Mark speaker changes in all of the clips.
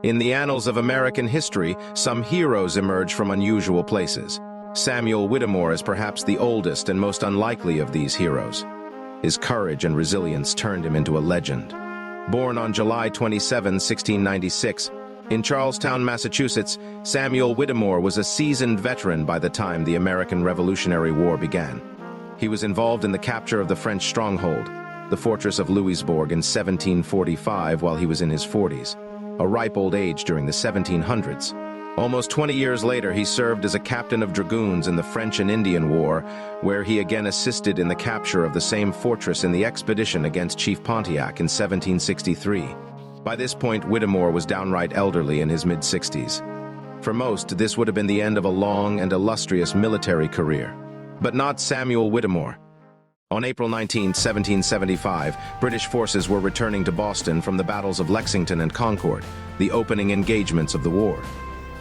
Speaker 1: In the annals of American history, some heroes emerge from unusual places. Samuel Whittemore is perhaps the oldest and most unlikely of these heroes. His courage and resilience turned him into a legend. Born on July 27, 1696, in Charlestown, Massachusetts, Samuel Whittemore was a seasoned veteran by the time the American Revolutionary War began. He was involved in the capture of the French stronghold, the fortress of Louisbourg, in 1745 while he was in his 40s, a ripe old age during the 1700s. Almost 20 years later, he served as a captain of dragoons in the French and Indian War, where he again assisted in the capture of the same fortress in the expedition against Chief Pontiac in 1763. By this point, Whittemore was downright elderly in his mid-60s. For most, this would have been the end of a long and illustrious military career. But not Samuel Whittemore. On April 19, 1775, British forces were returning to Boston from the battles of Lexington and Concord, the opening engagements of the war.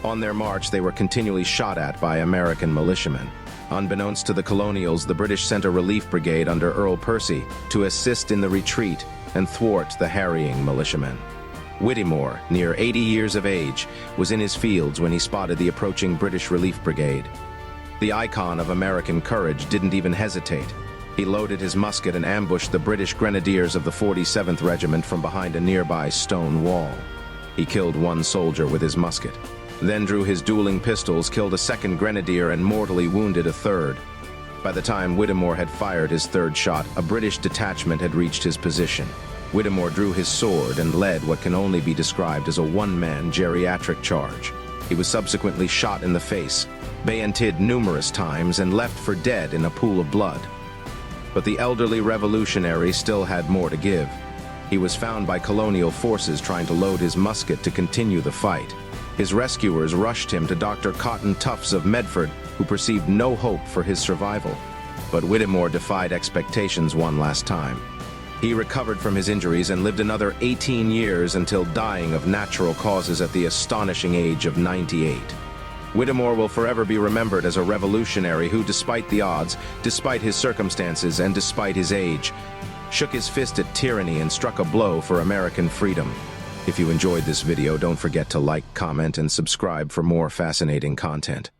Speaker 1: On their march, they were continually shot at by American militiamen. Unbeknownst to the colonials, the British sent a relief brigade under Earl Percy to assist in the retreat and thwart the harrying militiamen. Whittemore, near 80 years of age, was in his fields when he spotted the approaching British relief brigade. The icon of American courage didn't even hesitate. He loaded his musket and ambushed the British grenadiers of the 47th Regiment from behind a nearby stone wall. He killed one soldier with his musket, then drew his dueling pistols, killed a second grenadier, and mortally wounded a third. By the time Whittemore had fired his third shot, a British detachment had reached his position. Whittemore drew his sword and led what can only be described as a one-man geriatric charge. He was subsequently shot in the face, bayoneted numerous times, and left for dead in a pool of blood. But the elderly revolutionary still had more to give. He was found by colonial forces trying to load his musket to continue the fight. His rescuers rushed him to Dr. Cotton Tufts of Medford, who perceived no hope for his survival. But Whittemore defied expectations one last time. He recovered from his injuries and lived another 18 years until dying of natural causes at the astonishing age of 98. Whittemore will forever be remembered as a revolutionary who, despite the odds, despite his circumstances, and despite his age, shook his fist at tyranny and struck a blow for American freedom. If you enjoyed this video, don't forget to like, comment, and subscribe for more fascinating content.